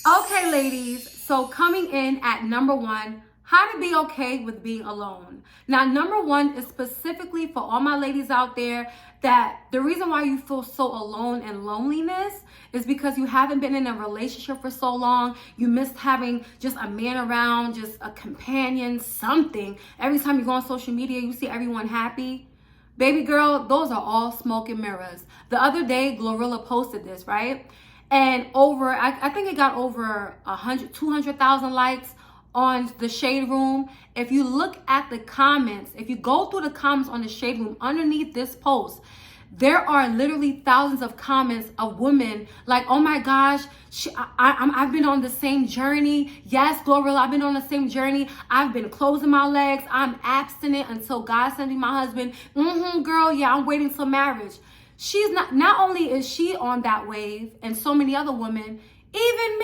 Okay, ladies, so coming in at number one, how to be okay with being alone. Now, number one is specifically for all my ladies out there that the reason why you feel so alone and loneliness is because you haven't been in a relationship for so long. You missed having just a man around, just a companion, something. Every time you go on social media, you see everyone happy. Baby girl, those are all smoke and mirrors. The other day, Glorilla posted this, right? And I think it got over 200,000 likes on the Shade Room. If you look at the comments, if you go through the comments on the Shade Room underneath this post, there are literally thousands of comments of women like, oh my gosh, I've been on the same journey. Yes, Glorilla, I've been on the same journey. I've been closing my legs. I'm abstinent until God sends me my husband. Girl, yeah, I'm waiting till marriage. She's not only is she on that wave and so many other women, even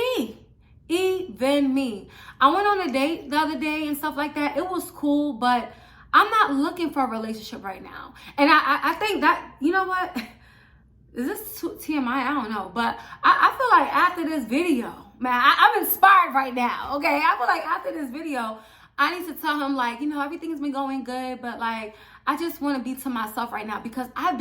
me. I went on a date the other day and stuff like that. It was cool, but I'm not looking for a relationship right now. And I think that, you know what? Is this TMI? I don't know. But I feel like after this video, man, I'm inspired right now. Okay. I feel like after this video, I need to tell him, like, you know, everything's been going good, but like, I just want to be to myself right now because I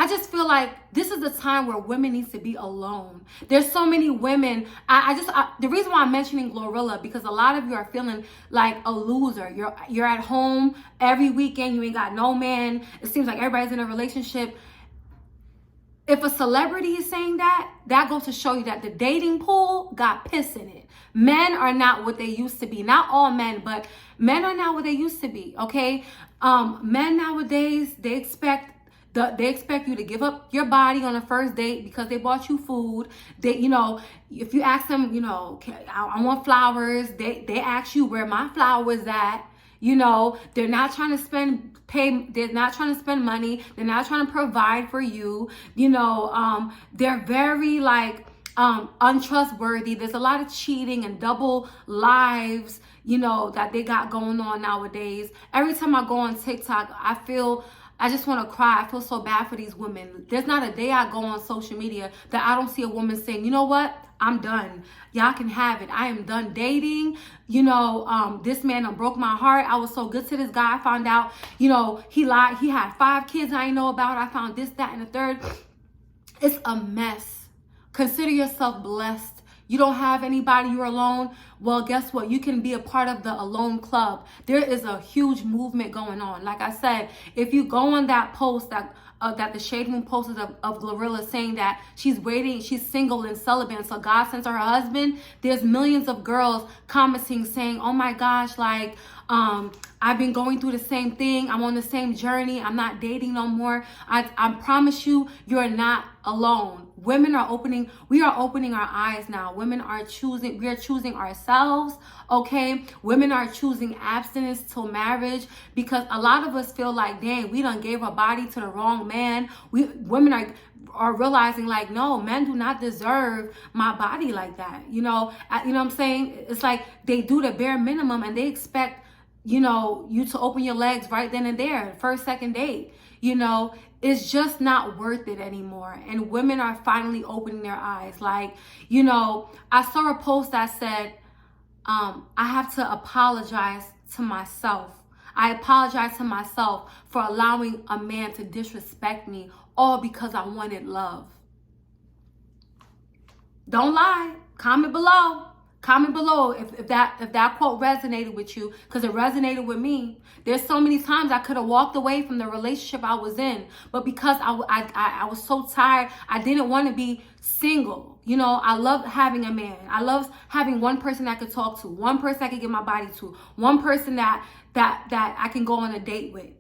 just feel like this is the time where women needs to be alone. There's so many women. The reason why I'm mentioning Glorilla, because a lot of you are feeling like a loser. You're at home every weekend. You ain't got no man. It seems like everybody's in a relationship. If a celebrity is saying that, that goes to show you that the dating pool got piss in it. Men are not what they used to be. Not all men, but men are not what they used to be, okay? Men nowadays, they expect you to give up your body on a first date because they bought you food. They, you know, if you ask them, you know, I want flowers, they ask you where my flowers at. You know, they're not trying to they're not trying to spend money. They're not trying to provide for you. You know, they're very like untrustworthy. There's a lot of cheating and double lives, you know, that they got going on nowadays. Every time I go on TikTok, I just want to cry. I feel so bad for these women. There's not a day I go on social media that I don't see a woman saying, you know what? I'm done. Y'all can have it. I am done dating. You know, this man done broke my heart. I was so good to this guy. I found out, you know, he lied. He had 5 kids I didn't know about. I found this, that, and the third. It's a mess. Consider yourself blessed. You don't have anybody, you're alone. Well, guess what? You can be a part of the Alone Club. There is a huge movement going on. Like I said, if you go on that post that the Shade Room posted of Glorilla saying that she's waiting, she's single and celibate, so God sends her husband, there's millions of girls commenting saying, oh my gosh, like, I've been going through the same thing. I'm on the same journey. I'm not dating no more. I promise you, you're not alone. We are opening our eyes now. We are choosing ourselves, okay? Women are choosing abstinence till marriage because a lot of us feel like, dang, we done gave our body to the wrong man. Women are realizing like, no, men do not deserve my body like that. You know what I'm saying? It's like they do the bare minimum and they expect, you know, you to open your legs right then and there, first, second date. You know, it's just not worth it anymore. And women are finally opening their eyes. Like, you know, I saw a post that said, I have to apologize to myself. I apologize to myself for allowing a man to disrespect me, all because I wanted love. Don't lie. Comment below. Comment below if that quote resonated with you, because it resonated with me. There's so many times I could have walked away from the relationship I was in, but because I was so tired, I didn't want to be single. You know, I love having a man. I love having one person I could talk to, one person I could give my body to, one person that I can go on a date with.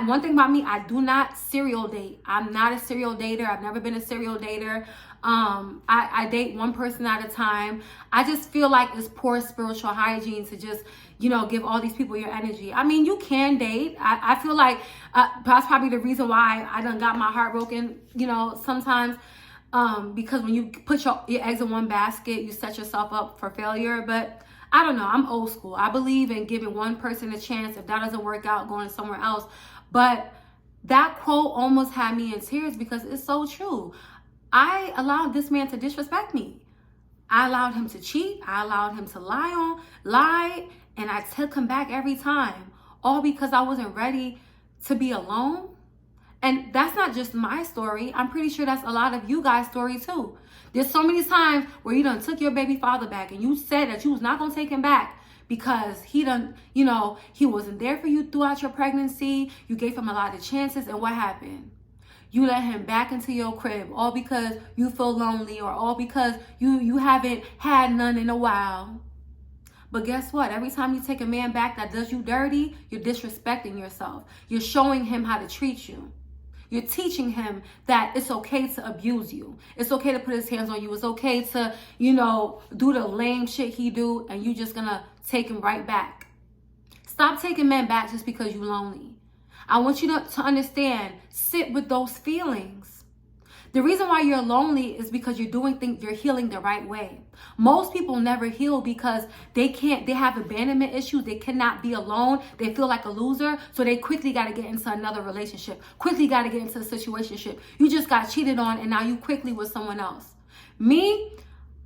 One thing about me, I do not serial date. I'm not a serial dater. I've never been a serial dater. I date one person at a time. I just feel like it's poor spiritual hygiene to just, you know, give all these people your energy. I mean, you can date. I feel like that's probably the reason why I done got my heart broken, you know, sometimes. Because when you put your eggs in one basket, you set yourself up for failure. But I don't know. I'm old school. I believe in giving one person a chance. If that doesn't work out, going somewhere else. But that quote almost had me in tears because it's so true. I allowed this man to disrespect me. I allowed him to cheat. I allowed him to lie, and I took him back every time, all because I wasn't ready to be alone. And that's not just my story. I'm pretty sure that's a lot of you guys' story too. There's so many times where you done took your baby father back and you said that you was not going to take him back because he done, he wasn't there for you throughout your pregnancy. You gave him a lot of chances, and what happened? You let him back into your crib, all because you feel lonely, or all because you haven't had none in a while. But guess what? Every time you take a man back that does you dirty, you're disrespecting yourself. You're showing him how to treat you. You're teaching him that it's okay to abuse you. It's okay to put his hands on you. It's okay to, do the lame shit he do, and you just gonna take him right back. Stop taking men back just because you're lonely. I want you to understand, sit with those feelings. The reason why you're lonely is because you're healing the right way. Most people never heal because they have abandonment issues. They cannot be alone. They feel like a loser. So they quickly got to get into another relationship. Quickly got to get into a situationship. You just got cheated on and now you quickly with someone else. Me,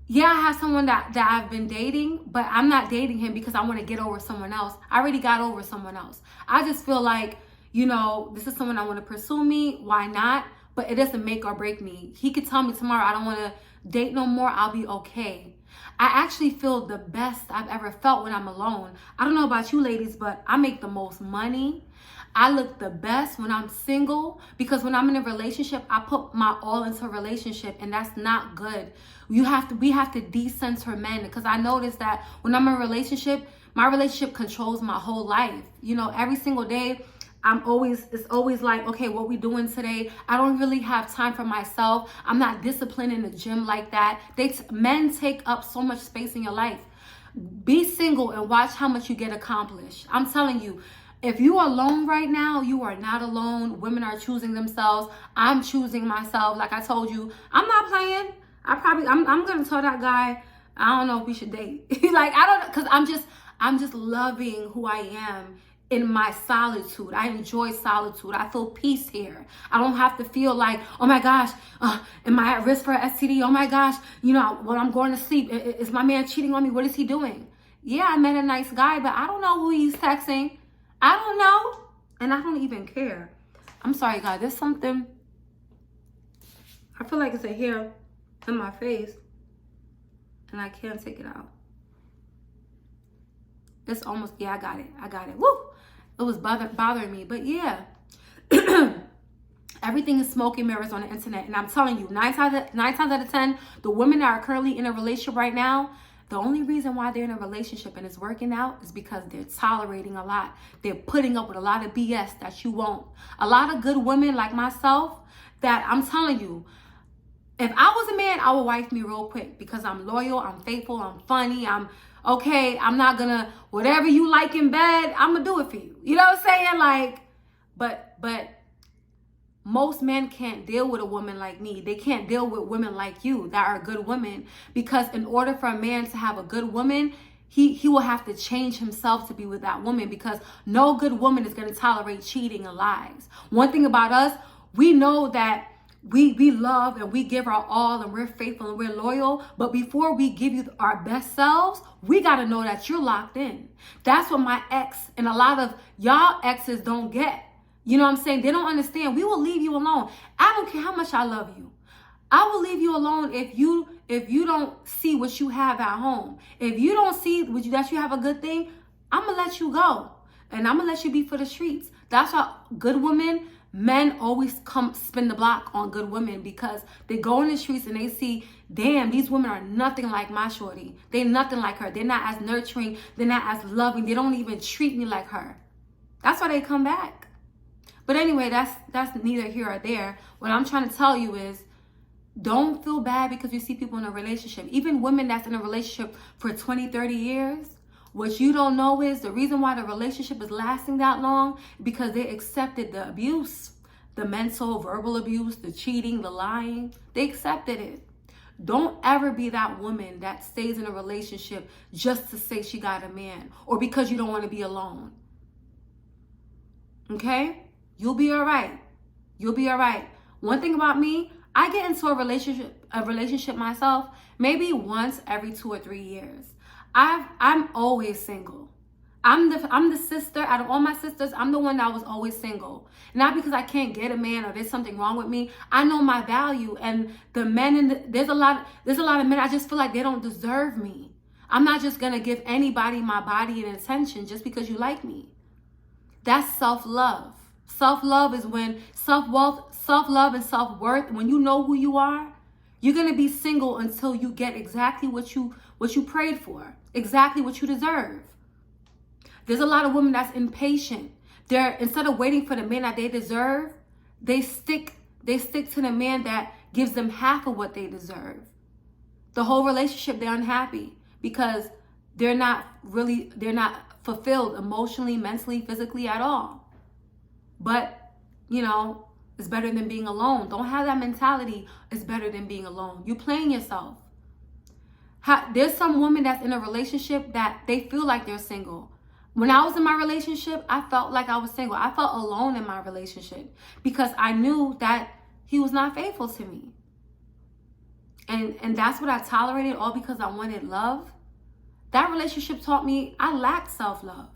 yeah, I have someone that I've been dating, but I'm not dating him because I want to get over someone else. I already got over someone else. I just feel like, this is someone I want to pursue me. Why not? But it doesn't make or break me. He could tell me tomorrow I don't want to date no more. I'll be okay. I actually feel the best I've ever felt when I'm alone. I don't know about you ladies, but I make the most money. I look the best when I'm single, because when I'm in a relationship, I put my all into a relationship, and that's not good. We have to decenter men, because I noticed that when I'm in a relationship, my relationship controls my whole life. Every single day, it's always like, okay, what we doing today? I don't really have time for myself. I'm not disciplined in the gym like that. Men take up so much space in your life. Be single and watch how much you get accomplished. I'm telling you, if you are alone right now, you are not alone. Women are choosing themselves. I'm choosing myself. Like I told you, I'm not playing. I'm gonna tell that guy, I don't know if we should date. Because I'm just loving who I am. In my solitude, I enjoy solitude. I feel peace here. I don't have to feel like, oh my gosh, am I at risk for an STD? Oh my gosh, when I'm going to sleep, is my man cheating on me? What is he doing? Yeah, I met a nice guy, but I don't know who he's texting. I don't know, and I don't even care. I'm sorry, guys. There's something. I feel like it's a hair in my face, and I can't take it out. It's almost, I got it. Woo! It was bothering me, but yeah. Everything is smoke and mirrors on the internet, and I'm telling you, 9 times out of 10, the women that are currently in a relationship right now, the only reason why they're in a relationship and it's working out is because they're tolerating a lot. They're putting up with a lot of BS that you won't. A lot of good women like myself that I'm telling you, if I was a man, I would wife me real quick because I'm loyal, I'm faithful, I'm funny, I'm okay, I'm not gonna, whatever you like in bed, I'm gonna do it for you. You know what I'm saying? But most men can't deal with a woman like me. They can't deal with women like you that are good women, because in order for a man to have a good woman, he will have to change himself to be with that woman, because no good woman is gonna tolerate cheating and lies. One thing about us, we know that we love and we give our all and we're faithful and we're loyal. But before we give you our best selves, we got to know that you're locked in. That's what my ex and a lot of y'all exes don't get. You know what I'm saying? They don't understand. We will leave you alone. I don't care how much I love you. I will leave you alone if you don't see what you have at home. If you don't see that you have a good thing, I'm going to let you go. And I'm going to let you be for the streets. That's why good women, men always come spin the block on good women, because they go in the streets and they see, damn, these women are nothing like my shorty. They're nothing like her. They're not as nurturing. They're not as loving. They don't even treat me like her. That's why they come back. But anyway, that's neither here or there. What I'm trying to tell you is, don't feel bad because you see people in a relationship. Even women that's in a relationship for 20, 30 years, what you don't know is the reason why the relationship is lasting that long, because they accepted the abuse, the mental, verbal abuse, the cheating, the lying. They accepted it. Don't ever be that woman that stays in a relationship just to say she got a man, or because you don't want to be alone. Okay? You'll be all right. You'll be all right. One thing about me, I get into a relationship myself maybe once every 2 or 3 years. I'm always single. I'm the sister out of all my sisters. I'm the one that was always single. Not because I can't get a man or there's something wrong with me. I know my value, and the men there's a lot of men I just feel like they don't deserve me. I'm not just gonna give anybody my body and attention just because you like me. That's self-love. Self-love is when self-love and self-worth, when you know who you are, you're gonna be single until you get exactly what you prayed for, exactly what you deserve. There's a lot of women that's impatient. They're, instead of waiting for the man that they deserve, they stick to the man that gives them half of what they deserve. The whole relationship, they're unhappy because they're not fulfilled emotionally, mentally, physically at all. But, it's better than being alone. Don't have that mentality, it's better than being alone. You're playing yourself. There's some women that's in a relationship that they feel like they're single. When I was in my relationship, I felt like I was single. I felt alone in my relationship because I knew that he was not faithful to me. And that's what I tolerated, all because I wanted love. That relationship taught me I lacked self-love.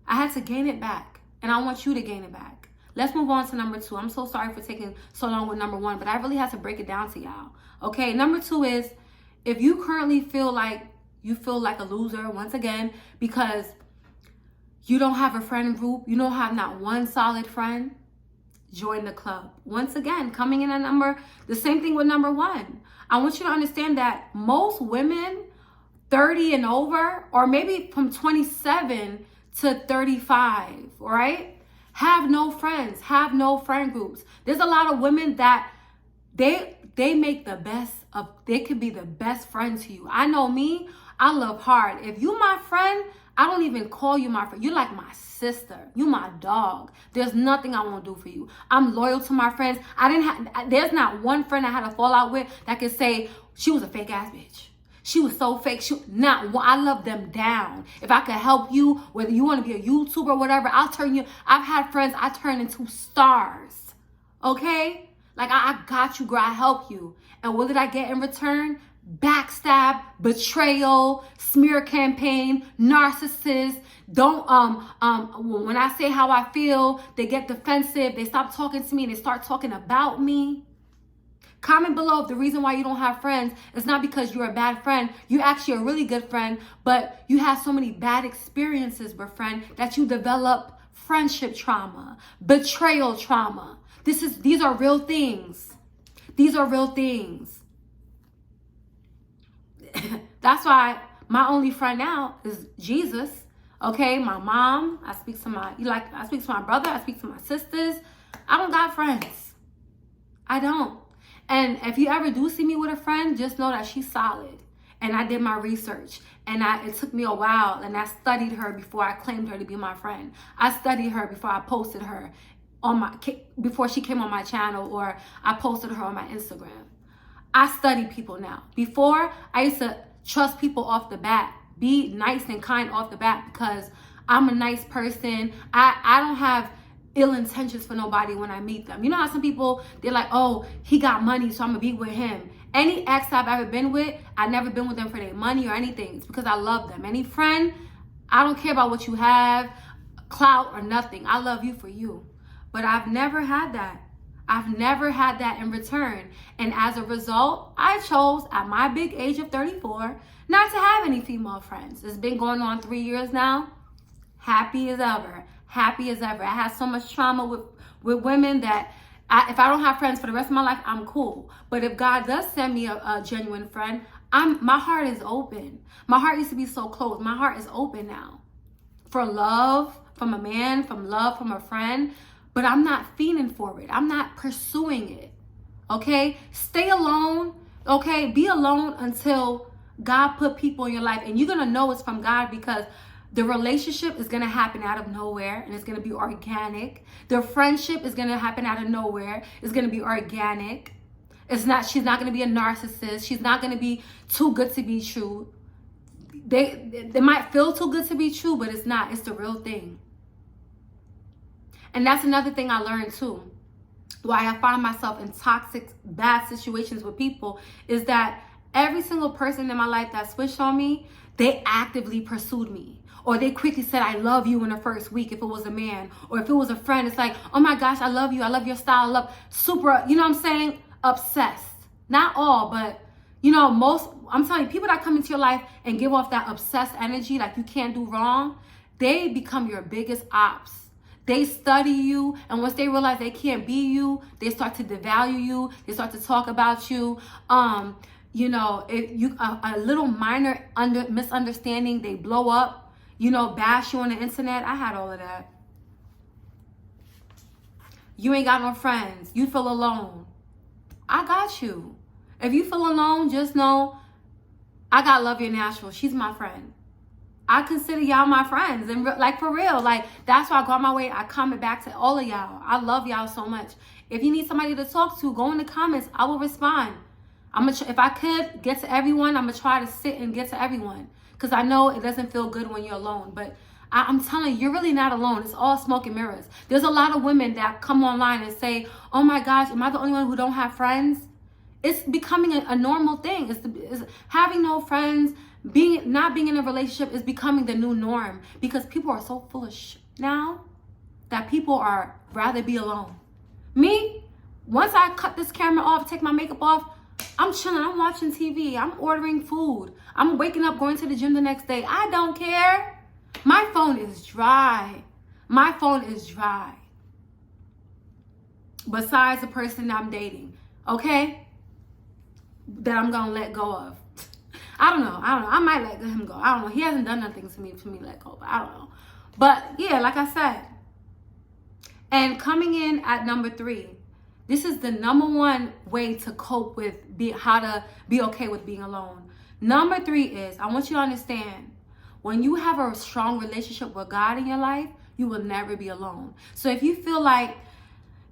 I had to gain it back, and I want you to gain it back. Let's move on to number 2. I'm so sorry for taking so long with number 1, but I really had to break it down to y'all. Okay, number 2 is, if you currently feel like a loser, once again, because you don't have a friend group, you don't have not one solid friend, join the club. Once again, coming in at the same thing with number 1. I want you to understand that most women 30 and over, or maybe from 27 to 35, all right, have no friends, have no friend groups. There's a lot of women that they make they could be the best friend to you. I know me, I love hard. If you my friend, I don't even call you my friend. You're like my sister. You my dog. There's nothing I won't do for you. I'm loyal to my friends. There's not one friend I had a fallout with that could say she was a fake ass bitch. She was so fake. I love them down. If I could help you, whether you want to be a YouTuber or whatever, I'll turn you. I've had friends I turn into stars. Okay? Like, I got you, girl. I help you. And what did I get in return? Backstab, betrayal, smear campaign, narcissist. When I say how I feel, they get defensive. They stop talking to me and they start talking about me. Comment below if the reason why you don't have friends is not because you're a bad friend. You're actually a really good friend, but you have so many bad experiences with friends that you develop friendship trauma, betrayal trauma. These are real things. These are real things. That's why my only friend now is Jesus. Okay, my mom. I speak to my brother. I speak to my sisters. I don't got friends. I don't. And if you ever do see me with a friend, just know that she's solid. And I did my research. And it took me a while. And I studied her before I claimed her to be my friend. I studied her before I posted her before she came on my channel, or I posted her on my Instagram. I study people now. Before, I used to trust people off the bat. Be nice and kind off the bat because I'm a nice person. I don't have ill intentions for nobody when I meet them. You know how some people, they're like, oh, he got money, so I'm gonna be with him. Any ex I've ever been with, I've never been with them for their money or anything. It's because I love them. Any friend, I don't care about what you have, clout or nothing. I love you for you. But I've never had that. I've never had that in return. And as a result, I chose at my big age of 34 not to have any female friends. It's been going on 3 years now. Happy as ever. Happy as ever. I had so much trauma with women that if I don't have friends for the rest of my life, I'm cool. But if God does send me a genuine friend, my heart is open. My heart used to be so closed. My heart is open now. For love from a man, from love from a friend. But I'm not fiending for it. I'm not pursuing it. Okay? Stay alone. Okay? Be alone until God put people in your life. And you're going to know it's from God because the relationship is going to happen out of nowhere and it's going to be organic. The friendship is going to happen out of nowhere. It's going to be organic. She's not going to be a narcissist. She's not going to be too good to be true. They might feel too good to be true, but it's not. It's the real thing. And that's another thing I learned too. why I find myself in toxic, bad situations with people is that every single person in my life that switched on me, they actively pursued me. Or they quickly said, I love you in the first week if it was a man. Or if it was a friend, it's like, oh my gosh, I love you. I love your style. I love super, you know what I'm saying? Obsessed. Not all, but you know, most, I'm telling you, people that come into your life and give off that obsessed energy, like you can't do wrong, they become your biggest ops. They study you, and once they realize they can't be you, they start to devalue you. They start to talk about you. You know, if you a little minor misunderstanding, they blow up. You know, bash you on the internet. I had all of that. You ain't got no friends. You feel alone. I got you. If you feel alone, just know I got Love Your Natural. She's my friend. I consider y'all my friends, and like for real, like that's why I go out my way. I comment back to all of y'all. I love y'all so much. If you need somebody to talk to, go in the comments. I will respond. If I could get to everyone, I'm gonna try to sit and get to everyone, because I know it doesn't feel good when you're alone. But I'm telling you, you're really not alone. It's all smoke and mirrors. There's a lot of women that come online and say, "Oh my gosh, am I the only one who don't have friends?" It's becoming a normal thing. It's having no friends. Not being in a relationship is becoming the new norm, because people are so full of shit now that people are rather be alone. Me, once I cut this camera off, take my makeup off, I'm chilling, I'm watching TV, I'm ordering food, I'm waking up, going to the gym the next day. I don't care. My phone is dry. My phone is dry. Besides the person I'm dating, okay? That I'm gonna let go of. I don't know. I might let him go. I don't know. He hasn't done nothing to me to let go, but I don't know. But yeah, like I said. And coming in at number 3, this is the number 1 way to cope with how to be okay with being alone. Number 3 is, I want you to understand, when you have a strong relationship with God in your life, you will never be alone. So if you feel like,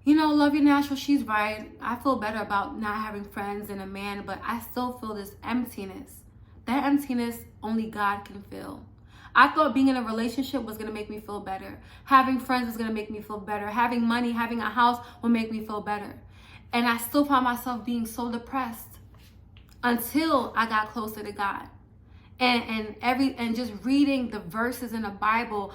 you know, Love Your Natural, she's right. I feel better about not having friends and a man, but I still feel this emptiness. That emptiness only God can fill. I thought being in a relationship was going to make me feel better. Having friends was going to make me feel better. Having money, having a house will make me feel better. And I still found myself being so depressed until I got closer to God. And just reading the verses in the Bible,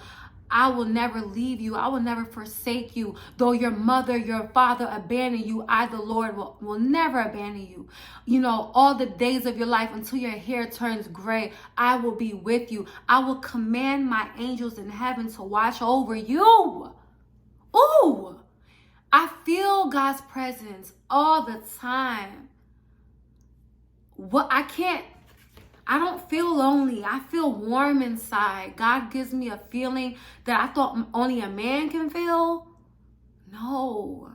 I will never leave you. I will never forsake you. Though your mother, your father abandon you, I, the Lord, will never abandon you. You know, all the days of your life until your hair turns gray, I will be with you. I will command my angels in heaven to watch over you. Ooh, I feel God's presence all the time. I don't feel lonely. I feel warm inside. God gives me a feeling that I thought only a man can feel. No,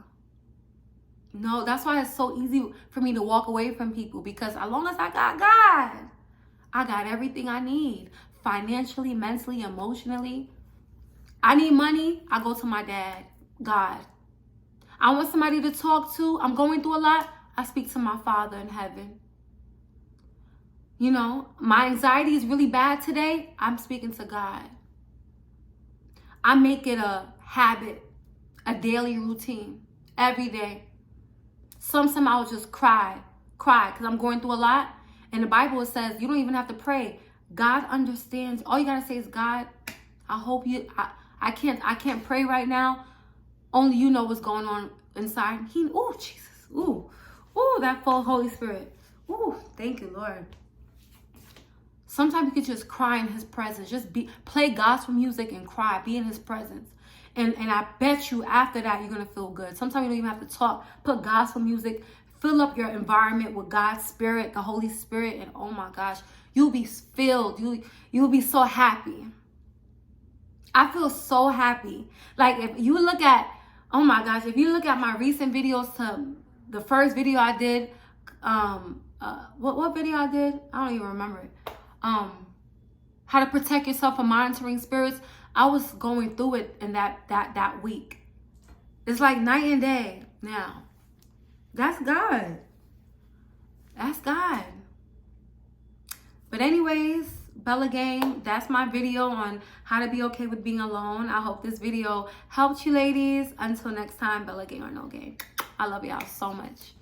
that's why it's so easy for me to walk away from people, because as long as I got God, I got everything I need. Financially, mentally, emotionally. I need money, I go to my dad, God. I want somebody to talk to. I'm going through a lot. I speak to my Father in heaven. You know, my anxiety is really bad today. I'm speaking to God. I make it a habit, a daily routine, every day. Sometimes I'll just cry because I'm going through a lot. And the Bible says you don't even have to pray. God understands. All you gotta say is, God, I hope you. I can't pray right now. Only you know what's going on inside. Oh Jesus. Ooh, that full Holy Spirit. Ooh, thank you, Lord. Sometimes you could just cry in his presence. Just play gospel music and cry. Be in his presence. And I bet you after that, you're going to feel good. Sometimes you don't even have to talk. Put gospel music. Fill up your environment with God's Spirit, the Holy Spirit. And oh my gosh, you'll be filled. You'll be so happy. I feel so happy. Like if you look at, oh my gosh, if you look at my recent videos to the first video I did, what video I did? I don't even remember it. How to protect yourself from monitoring spirits. I was going through it in that week. It's like night and day now. That's God. That's God. But anyways, Bella Gang, that's my video on how to be okay with being alone. I hope this video helped you ladies. Until next time, Bella Gang or no gang. I love y'all so much.